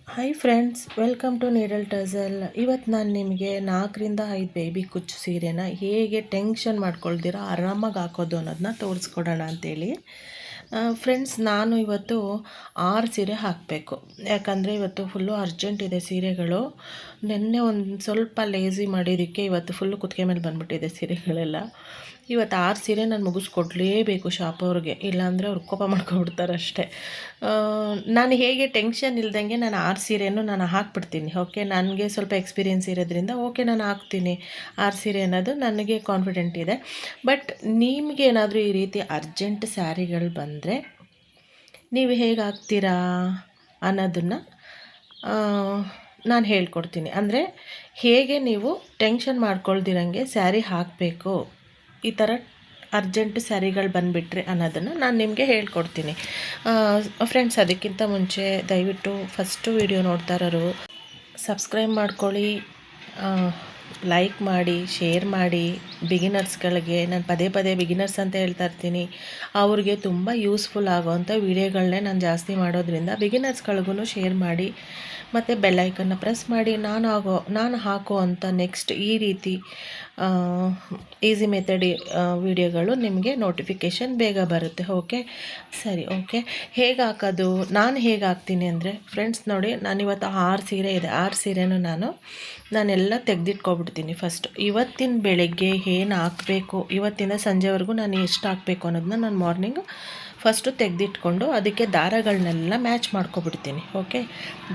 Hi friends, welcome to needle tazzle. ಇವತ್ತು ನಾನು ನಿಮಗೆ 4 ರಿಂದ 5 ಬೇಬಿ ಕುಚ್ಚು ಸೀರೆನ ಹೇಗೆ ಟೆನ್ಷನ್ ಮಾಡ್ಕೊಳ್ದಿರೋ ಆರಾಮಾಗಿ ಹಾಕೋದು ಅನ್ನೋದನ್ನ ತೋರಿಸ್ಕೊಡೋಣ ಅಂತೇಳಿ. ಫ್ರೆಂಡ್ಸ್, ನಾನು ಇವತ್ತು 6 ಸೀರೆ ಹಾಕಬೇಕು. ಯಾಕಂದರೆ ಇವತ್ತು ಫುಲ್ಲು ಅರ್ಜೆಂಟ್ ಇದೆ ಸೀರೆಗಳು. ನಿನ್ನೆ ಒಂದು ಸ್ವಲ್ಪ ಲೇಸಿ ಮಾಡಿದ್ದಕ್ಕೆ ಇವತ್ತು ಫುಲ್ಲು ಕುತ್ತಿಗೆ ಮೇಲೆ ಬಂದುಬಿಟ್ಟಿದೆ ಸೀರೆಗಳೆಲ್ಲ. ಇವತ್ತು 6 ಸೀರೆ ನಾನು ಮುಗಿಸ್ಕೊಡ್ಲೇಬೇಕು ಶಾಪವ್ರಿಗೆ, ಇಲ್ಲಾಂದರೆ ಅವ್ರು ಕೋಪ ಮಾಡ್ಕೊಬಿಡ್ತಾರೆ ಅಷ್ಟೇ. ನಾನು ಹೇಗೆ ಟೆನ್ಷನ್ ಇಲ್ದಂಗೆ ನಾನು 6 ಸೀರೆನೂ ನಾನು ಹಾಕ್ಬಿಡ್ತೀನಿ. ಓಕೆ, ನನಗೆ ಸ್ವಲ್ಪ ಎಕ್ಸ್ಪೀರಿಯೆನ್ಸ್ ಇರೋದ್ರಿಂದ ಓಕೆ ನಾನು ಹಾಕ್ತೀನಿ 6 ಸೀರೆ ಅನ್ನೋದು ನನಗೆ ಕಾನ್ಫಿಡೆಂಟ್ ಇದೆ. ಬಟ್ ನಿಮಗೇನಾದರೂ ಈ ರೀತಿ ಅರ್ಜೆಂಟ್ ಸ್ಯಾರಿಗಳು ಬಂದರೆ ನೀವು ಹೇಗೆ ಹಾಕ್ತೀರಾ ಅನ್ನೋದನ್ನು ನಾನು ಹೇಳ್ಕೊಡ್ತೀನಿ. ಅಂದರೆ ಹೇಗೆ ನೀವು ಟೆನ್ಷನ್ ಮಾಡ್ಕೊಳ್ದಿರಂಗೆ ಸ್ಯಾರಿ ಹಾಕಬೇಕು, ಈ ಥರ ಅರ್ಜೆಂಟ್ ಸ್ಯಾರಿಗಳು ಬಂದುಬಿಟ್ರೆ ಅನ್ನೋದನ್ನು ನಾನು ನಿಮಗೆ ಹೇಳ್ಕೊಡ್ತೀನಿ. ಫ್ರೆಂಡ್ಸ್, ಅದಕ್ಕಿಂತ ಮುಂಚೆ ದಯವಿಟ್ಟು ಫಸ್ಟು ವಿಡಿಯೋ ನೋಡ್ತಾ ಇರೋರು ಸಬ್ಸ್ಕ್ರೈಬ್ ಮಾಡ್ಕೊಳ್ಳಿ, ಲೈಕ್ ಮಾಡಿ, ಶೇರ್ ಮಾಡಿ. ಬಿಗಿನರ್ಸ್ಗಳಿಗೆ ನಾನು ಪದೇ ಪದೇ ಬಿಗಿನರ್ಸ್ ಅಂತ ಹೇಳ್ತಾ ಇರ್ತೀನಿ, ಅವ್ರಿಗೆ ತುಂಬ ಯೂಸ್ಫುಲ್ ಆಗೋವಂಥ ವೀಡಿಯೋಗಳನ್ನೇ ನಾನು ಜಾಸ್ತಿ ಮಾಡೋದ್ರಿಂದ ಬಿಗಿನರ್ಸ್ಗಳಿಗೂ ಶೇರ್ ಮಾಡಿ. ಮತ್ತು ಬೆಲ್ಲೈಕನ್ನ ಪ್ರೆಸ್ ಮಾಡಿ ನಾನು ಹಾಕೋ ಅಂಥ ನೆಕ್ಸ್ಟ್ ಈ ರೀತಿ ಈಸಿ ಮೆಥಡ್ ವಿಡಿಯೋಗಳು ನಿಮಗೆ ನೋಟಿಫಿಕೇಷನ್ ಬೇಗ ಬರುತ್ತೆ. ಓಕೆ, ಸರಿ. ಓಕೆ, ಹೇಗೆ ಹಾಕೋದು, ನಾನು ಹೇಗೆ ಹಾಕ್ತೀನಿ ಅಂದರೆ ಫ್ರೆಂಡ್ಸ್ ನೋಡಿ, ನಾನಿವತ್ತು 6 ಸೀರೆ ಇದೆ. 6 ಸೀರೆನೂ ನಾನೆಲ್ಲ ತೆಗೆದಿಟ್ಕೊಬಿಡ್ತೀನಿ. ಫಸ್ಟ್ ಇವತ್ತಿನ ಬೆಳಗ್ಗೆ ಏನು ಹಾಕಬೇಕು, ಇವತ್ತಿಂದ ಸಂಜೆವರೆಗೂ ನಾನು ಎಷ್ಟು ಹಾಕಬೇಕು ಅನ್ನೋದನ್ನ ನಾನು ಮಾರ್ನಿಂಗು ಫಸ್ಟು ತೆಗೆದಿಟ್ಕೊಂಡು ಅದಕ್ಕೆ ದಾರಗಳನ್ನೆಲ್ಲ ಮ್ಯಾಚ್ ಮಾಡ್ಕೊಬಿಡ್ತೀನಿ. ಓಕೆ,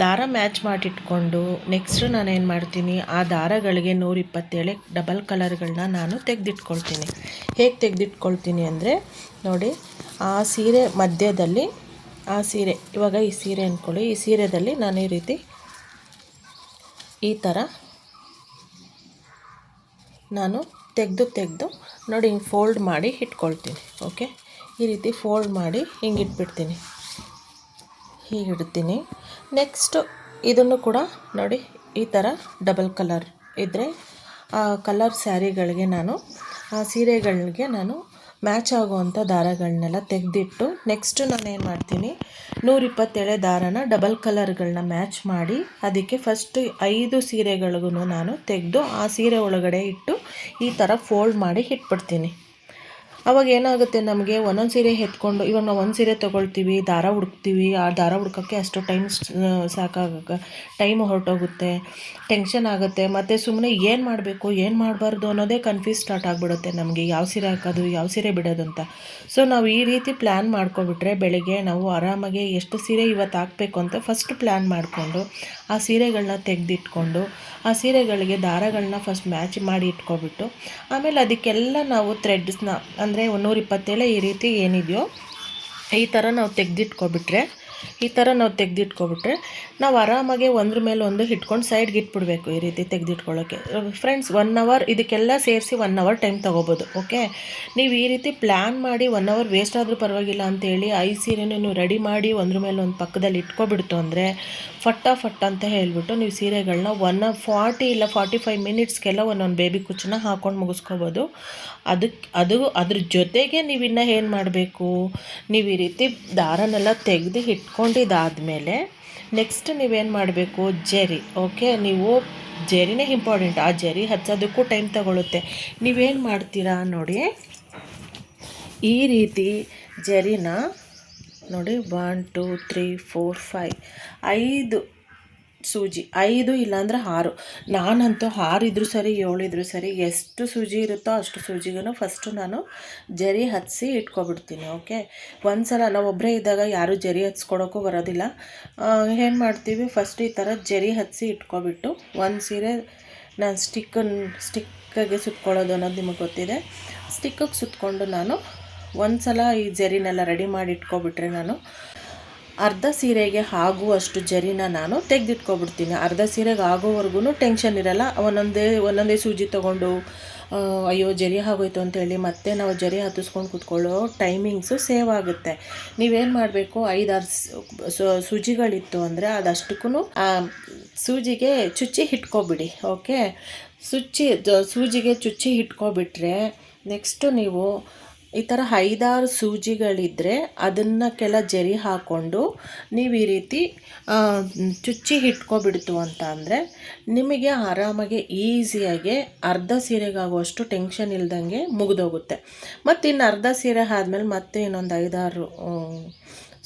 ದಾರ ಮ್ಯಾಚ್ ಮಾಡಿಟ್ಕೊಂಡು ನೆಕ್ಸ್ಟು ನಾನೇನು ಮಾಡ್ತೀನಿ, ಆ ದಾರಗಳಿಗೆ 127 ಡಬಲ್ ಕಲರ್ಗಳನ್ನ ನಾನು ತೆಗೆದಿಟ್ಕೊಳ್ತೀನಿ. ಹೇಗೆ ತೆಗೆದಿಟ್ಕೊಳ್ತೀನಿ ಅಂದರೆ ನೋಡಿ, ಆ ಸೀರೆ ಮಧ್ಯದಲ್ಲಿ, ಆ ಸೀರೆ ಇವಾಗ ಈ ಸೀರೆ ಅಂದ್ಕೊಳ್ಳಿ, ಈ ಸೀರೆದಲ್ಲಿ ನಾನು ಈ ರೀತಿ ಈ ಥರ ನಾನು ತೆಗೆದು ನೋಡಿ ಹಿಂಗೆ ಫೋಲ್ಡ್ ಮಾಡಿ ಇಟ್ಕೊಳ್ತೀನಿ. ಓಕೆ, ಈ ರೀತಿ ಫೋಲ್ಡ್ ಮಾಡಿ ಹಿಂಗೆ ಇಟ್ಬಿಡ್ತೀನಿ, ಹೀಗಿಡ್ತೀನಿ. ನೆಕ್ಸ್ಟು ಇದನ್ನು ಕೂಡ ನೋಡಿ, ಈ ಥರ ಡಬಲ್ ಕಲರ್ ಇದ್ದರೆ ಆ ಕಲರ್ ಸ್ಯಾರಿಗಳಿಗೆ ಆ ಸೀರೆಗಳಿಗೆ ನಾನು ಮ್ಯಾಚ್ ಆಗುವಂಥ ದಾರಗಳನ್ನೆಲ್ಲ ತೆಗೆದಿಟ್ಟು ನೆಕ್ಸ್ಟು ನಾನೇನು ಮಾಡ್ತೀನಿ, 127 ದಾರನ ಡಬಲ್ ಕಲರ್ಗಳನ್ನ ಮ್ಯಾಚ್ ಮಾಡಿ ಅದಕ್ಕೆ ಫಸ್ಟ್ 5 ಸೀರೆಗಳಿಗೂ ನಾನು ತೆಗೆದು ಆ ಸೀರೆ ಒಳಗಡೆ ಇಟ್ಟು ಈ ಥರ ಫೋಲ್ಡ್ ಮಾಡಿ ಇಟ್ಬಿಡ್ತೀನಿ. ಅವಾಗ ಏನಾಗುತ್ತೆ, ನಮಗೆ ಒಂದೊಂದು ಸೀರೆ ಎತ್ಕೊಂಡು, ಇವಾಗ ನಾವು ಒಂದು ಸೀರೆ ತೊಗೊಳ್ತೀವಿ, ದಾರ ಹುಡುಕ್ತೀವಿ, ಆ ದಾರ ಹುಡ್ಕೋಕ್ಕೆ ಅಷ್ಟು ಟೈಮು ಹೊರಟೋಗುತ್ತೆ, ಟೆನ್ಷನ್ ಆಗುತ್ತೆ. ಮತ್ತು ಸುಮ್ಮನೆ ಏನು ಮಾಡಬೇಕು ಏನು ಮಾಡಬಾರ್ದು ಅನ್ನೋದೇ ಕನ್ಫ್ಯೂಸ್ ಸ್ಟಾರ್ಟ್ ಆಗಿಬಿಡುತ್ತೆ ನಮಗೆ, ಯಾವ ಸೀರೆ ಹಾಕೋದು ಯಾವ ಸೀರೆ ಬಿಡೋದು ಅಂತ. ಸೊ ನಾವು ಈ ರೀತಿ ಪ್ಲ್ಯಾನ್ ಮಾಡ್ಕೊಬಿಟ್ರೆ ಬೆಳಗ್ಗೆ ನಾವು ಆರಾಮಾಗಿ ಎಷ್ಟು ಸೀರೆ ಇವತ್ತು ಹಾಕಬೇಕು ಅಂತ ಫಸ್ಟ್ ಪ್ಲ್ಯಾನ್ ಮಾಡಿಕೊಂಡು ಆ ಸೀರೆಗಳನ್ನ ತೆಗೆದಿಟ್ಕೊಂಡು ಆ ಸೀರೆಗಳಿಗೆ ದಾರಗಳನ್ನ ಫಸ್ಟ್ ಮ್ಯಾಚ್ ಮಾಡಿ ಇಟ್ಕೊಬಿಟ್ಟು ಆಮೇಲೆ ಅದಕ್ಕೆಲ್ಲ ನಾವು ಥ್ರೆಡ್ಸ್ನ ಅಂದರೆ 127 ಈ ರೀತಿ ಏನಿದೆಯೋ ಈ ಥರ ನಾವು ತೆಗೆದಿಟ್ಕೊಬಿಟ್ರೆ ನಾವು ಆರಾಮಾಗಿ ಒಂದ್ರ ಮೇಲೆ ಒಂದು ಇಟ್ಕೊಂಡು ಸೈಡ್ಗೆ ಇಟ್ಬಿಡ್ಬೇಕು. ಈ ರೀತಿ ತೆಗೆದಿಟ್ಕೊಳ್ಳೋಕ್ಕೆ ಫ್ರೆಂಡ್ಸ್ 1 ಅವರ್ ಇದಕ್ಕೆಲ್ಲ ಸೇರಿಸಿ 1 ಅವರ್ ಟೈಮ್ ತೊಗೋಬೋದು. ಓಕೆ, ನೀವು ಈ ರೀತಿ ಪ್ಲ್ಯಾನ್ ಮಾಡಿ 1 ಅವರ್ ವೇಸ್ಟ್ ಆದರೂ ಪರವಾಗಿಲ್ಲ ಅಂತೇಳಿ 5 ಸೀರೆನೂ ನೀವು ರೆಡಿ ಮಾಡಿ ಒಂದ್ರ ಮೇಲೆ ಒಂದು ಪಕ್ಕದಲ್ಲಿ ಇಟ್ಕೊಬಿಡ್ತು ಅಂದರೆ ಫಟ್ ಅಂತ ಹೇಳಿಬಿಟ್ಟು ನೀವು ಸೀರೆಗಳನ್ನ 40 ಇಲ್ಲ 45 ಮಿನಿಟ್ಸ್ಗೆಲ್ಲ ಒಂದೊಂದು ಬೇಬಿ ಕುಚ್ಚನ್ನ ಹಾಕ್ಕೊಂಡು ಮುಗಿಸ್ಕೋಬೋದು. ಅದ್ರ ಜೊತೆಗೆ ನೀವಿನ್ನು ಏನು ಮಾಡಬೇಕು, ನೀವು ಈ ರೀತಿ ದಾರನೆಲ್ಲ ತೆಗೆದು ಇಟ್ಕೊಂಡಿದ್ದಾದಮೇಲೆ ನೆಕ್ಸ್ಟ್ ನೀವೇನು ಮಾಡಬೇಕು, ಜರಿ. ಓಕೆ, ನೀವು ಜರಿನೇ ಇಂಪಾರ್ಟೆಂಟ್. ಆ ಜರಿ ಹಚ್ಚೋದಕ್ಕೂ ಟೈಮ್ ತಗೊಳುತ್ತೆ. ನೀವೇನು ಮಾಡ್ತೀರಾ ನೋಡಿ, ಈ ರೀತಿ ಜರಿನ ನೋಡಿ 1 2 3 4 5 ಸೂಜಿ, 5 ಇಲ್ಲಾಂದ್ರೆ 6, ನಾನಂತೂ 6 ಇದ್ರೂ ಸರಿ 7 ಇದ್ರೂ ಸರಿ, ಎಷ್ಟು ಸೂಜಿ ಇರುತ್ತೋ ಅಷ್ಟು ಸೂಜಿಗೂ ಫಸ್ಟು ನಾನು ಜರಿ ಹಚ್ಚಿಸಿ ಇಟ್ಕೊಬಿಡ್ತೀನಿ. ಓಕೆ, ಒಂದು ಸಲ ನಾವು ಒಬ್ಬರೇ ಇದ್ದಾಗ ಯಾರೂ ಜರಿ ಹಚ್ಕೊಡೋಕ್ಕೂ ಬರೋದಿಲ್ಲ. ಏನು ಮಾಡ್ತೀವಿ, ಫಸ್ಟ್ ಈ ಥರ ಜರಿ ಹಚ್ಚಿಸಿ ಇಟ್ಕೊಬಿಟ್ಟು ಒಂದು ಸೀರೆ ನಾನು ಸ್ಟಿಕ್ಕಿಗೆ ಸುತ್ಕೊಳ್ಳೋದು ಅನ್ನೋದು ನಿಮಗೆ ಗೊತ್ತಿದೆ. ಸ್ಟಿಕ್ಕಿಗೆ ಸುತ್ಕೊಂಡು ನಾನು ಒಂದು ಸಲ ಈ ಜರಿನೆಲ್ಲ ರೆಡಿ ಮಾಡಿ ಇಟ್ಕೊಬಿಟ್ರೆ ನಾನು ಅರ್ಧ ಸೀರೆಗೆ ಆಗುವಷ್ಟು ಜರಿನ ನಾನು ತೆಗೆದಿಟ್ಕೊಬಿಡ್ತೀನಿ. ಅರ್ಧ ಸೀರೆಗೆ ಆಗೋವರೆಗೂ ಟೆನ್ಷನ್ ಇರೋಲ್ಲ. ಒಂದೊಂದೇ ಸೂಜಿ ತೊಗೊಂಡು ಅಯ್ಯೋ ಜರಿ ಆಗೋಯ್ತು ಅಂತೇಳಿ ಮತ್ತೆ ನಾವು ಜರಿ ಹತ್ತಿಸ್ಕೊಂಡು ಕೂತ್ಕೊಳ್ಳೋ ಟೈಮಿಂಗ್ಸು ಸೇವ್ ಆಗುತ್ತೆ. ನೀವೇನು ಮಾಡಬೇಕು, 5-6 ಸೂಜಿಗಳಿತ್ತು ಅಂದರೆ ಅದಷ್ಟಕ್ಕೂ ಸೂಜಿಗೆ ಚುಚ್ಚಿ ಇಟ್ಕೊಬಿಡಿ. ಓಕೆ, ಸೂಜಿಗೆ ಚುಚ್ಚಿ ಇಟ್ಕೊಬಿಟ್ರೆ ನೆಕ್ಸ್ಟು ನೀವು ಈ ಥರ 5-6 ಸೂಜಿಗಳಿದ್ದರೆ ಅದನ್ನು ಕೆಲ ಜರಿ ಹಾಕ್ಕೊಂಡು ನೀವು ಈ ರೀತಿ ಚುಚ್ಚಿ ಇಟ್ಕೊಬಿಡ್ತು ಅಂತ ಅಂದರೆ ನಿಮಗೆ ಆರಾಮಾಗಿ ಈಸಿಯಾಗಿ ಅರ್ಧ ಸೀರೆಗಾಗುವಷ್ಟು ಟೆನ್ಷನ್ ಇಲ್ದಂಗೆ ಮುಗಿದೋಗುತ್ತೆ. ಮತ್ತು ಇನ್ನು ಅರ್ಧ ಸೀರೆ ಆದಮೇಲೆ ಮತ್ತೆ ಇನ್ನೊಂದು 5-6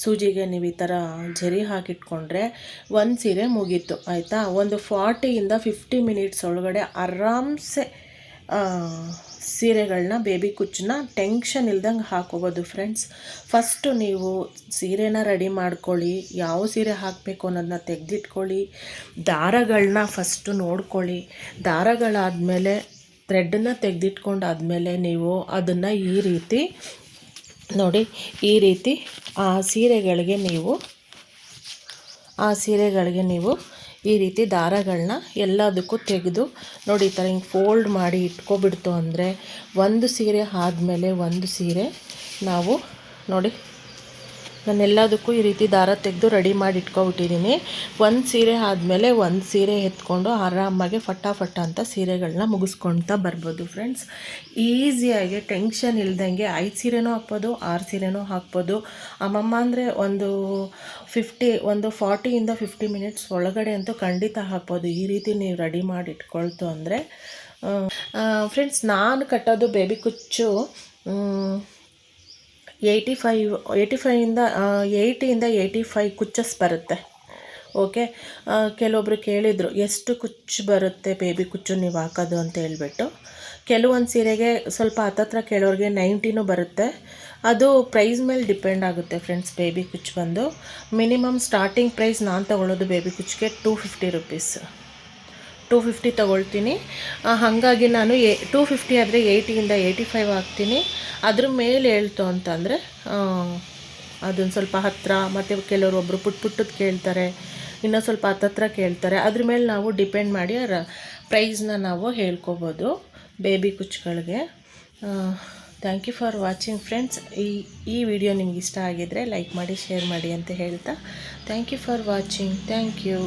ಸೂಜಿಗೆ ನೀವು ಈ ಥರ ಜರಿ ಹಾಕಿಟ್ಕೊಂಡ್ರೆ ಒಂದು ಸೀರೆ ಮುಗೀತು ಆಯಿತಾ. ಒಂದು 40-50 ಮಿನಿಟ್ಸ್ ಒಳಗಡೆ ಆರಾಮ್ಸೆ ಸೀರೆಗಳನ್ನ ಬೇಬಿ ಕುಚ್ಚನ್ನ ಟೆನ್ಷನ್ ಇಲ್ದಂಗೆ ಹಾಕೋಬೋದು ಫ್ರೆಂಡ್ಸ್. ಫಸ್ಟು ನೀವು ಸೀರೆನ ರೆಡಿ ಮಾಡ್ಕೊಳ್ಳಿ, ಯಾವ ಸೀರೆ ಹಾಕಬೇಕು ಅನ್ನೋದನ್ನ ತೆಗೆದಿಟ್ಕೊಳ್ಳಿ, ದಾರಗಳನ್ನ ಫಸ್ಟು ನೋಡ್ಕೊಳ್ಳಿ. ದಾರಗಳಾದಮೇಲೆ ಥ್ರೆಡ್ಡನ್ನು ತೆಗೆದಿಟ್ಕೊಂಡಾದಮೇಲೆ ನೀವು ಅದನ್ನು ಈ ರೀತಿ ನೋಡಿ, ಈ ರೀತಿ ಆ ಸೀರೆಗಳಿಗೆ ನೀವು ಈ ರೀತಿ ದಾರಗಳನ್ನ ಎಲ್ಲದಕ್ಕೂ ತೆಗೆದು ನೋಡಿ, ಈ ಥರ ಹಿಂಗೆ ಫೋಲ್ಡ್ ಮಾಡಿ ಇಟ್ಕೊಬಿಡ್ತು ಅಂದರೆ ಒಂದು ಸೀರೆ ಆದಮೇಲೆ ಒಂದು ಸೀರೆ ನಾವು ನೋಡಿ, ನಾನೆಲ್ಲದಕ್ಕೂ ಈ ರೀತಿ ದಾರ ತೆಗೆದು ರೆಡಿ ಮಾಡಿ ಇಟ್ಕೊಬಿಟ್ಟಿದ್ದೀನಿ. ಒಂದು ಸೀರೆ ಆದಮೇಲೆ ಒಂದು ಸೀರೆ ಎತ್ಕೊಂಡು ಆರಾಮಾಗಿ ಫಟಾಫಟ ಅಂತ ಸೀರೆಗಳನ್ನ ಮುಗಿಸ್ಕೊಳ್ತಾ ಬರ್ಬೋದು ಫ್ರೆಂಡ್ಸ್. ಈಸಿಯಾಗಿ ಟೆನ್ಷನ್ ಇಲ್ದಂಗೆ 5 ಸೀರೆನೂ ಹಾಕ್ಬೋದು, 6 ಸೀರೆನೂ ಹಾಕ್ಬೋದು. ಅಮ್ಮಮ್ಮ ಅಂದರೆ ಒಂದು 40-50 ಮಿನಿಟ್ಸ್ ಒಳಗಡೆ ಅಂತೂ ಖಂಡಿತ ಹಾಕ್ಬೋದು. ಈ ರೀತಿ ನೀವು ರೆಡಿ ಮಾಡಿ ಇಟ್ಕೊಳ್ತು ಅಂದರೆ ಫ್ರೆಂಡ್ಸ್, ನಾನು ಕಟ್ಟೋದು ಬೇಬಿ ಕುಚ್ಚು 80-85 ಕುಚ್ಚಸ್ ಬರುತ್ತೆ. ಓಕೆ, ಕೆಲವೊಬ್ರು ಕೇಳಿದರು ಎಷ್ಟು ಕುಚ್ಚು ಬರುತ್ತೆ ಬೇಬಿ ಕುಚ್ಚು ನೀವು ಹಾಕೋದು ಅಂತ ಹೇಳ್ಬಿಟ್ಟು. ಕೆಲವೊಂದು ಸೀರೆಗೆ ಸ್ವಲ್ಪ ಹತ್ತತ್ರ ಕೇಳೋರಿಗೆ 90 ಬರುತ್ತೆ. ಅದು ಪ್ರೈಸ್ ಮೇಲೆ ಡಿಪೆಂಡ್ ಆಗುತ್ತೆ ಫ್ರೆಂಡ್ಸ್. ಬೇಬಿ ಕುಚ್ಚು ಬಂದು ಮಿನಿಮಮ್ ಸ್ಟಾರ್ಟಿಂಗ್ ಪ್ರೈಸ್ ನಾನು ತೊಗೊಳ್ಳೋದು ಬೇಬಿ ಕುಚ್ಚಿಗೆ 250 ರುಪೀಸ್, 250 ತೊಗೊಳ್ತೀನಿ. ಹಾಗಾಗಿ ನಾನು 250 ಆದರೆ 80-85 ಹಾಕ್ತೀನಿ. ಅದ್ರ ಮೇಲೆ ಹೇಳ್ತು ಅಂತಂದರೆ ಅದೊಂದು ಸ್ವಲ್ಪ ಹತ್ತಿರ, ಮತ್ತು ಕೆಲವರು ಒಬ್ಬರು ಪುಟ್ಟದ್ದು ಕೇಳ್ತಾರೆ, ಇನ್ನೂ ಸ್ವಲ್ಪ ಹತ್ತತ್ರ ಕೇಳ್ತಾರೆ. ಅದ್ರ ಮೇಲೆ ನಾವು ಡಿಪೆಂಡ್ ಮಾಡಿ ಪ್ರೈಸ್ನ ನಾವು ಹೇಳ್ಕೊಬೋದು ಬೇಬಿ ಕುಚ್ಚುಗಳಿಗೆ. Thank you for watching friends. ಈ ವಿಡಿಯೋ ನಿಮ್ಗೆ ಇಷ್ಟ ಆಗಿದ್ದರೆ ಲೈಕ್ ಮಾಡಿ, ಶೇರ್ ಮಾಡಿ ಅಂತ ಹೇಳ್ತಾ thank you for watching. Thank you.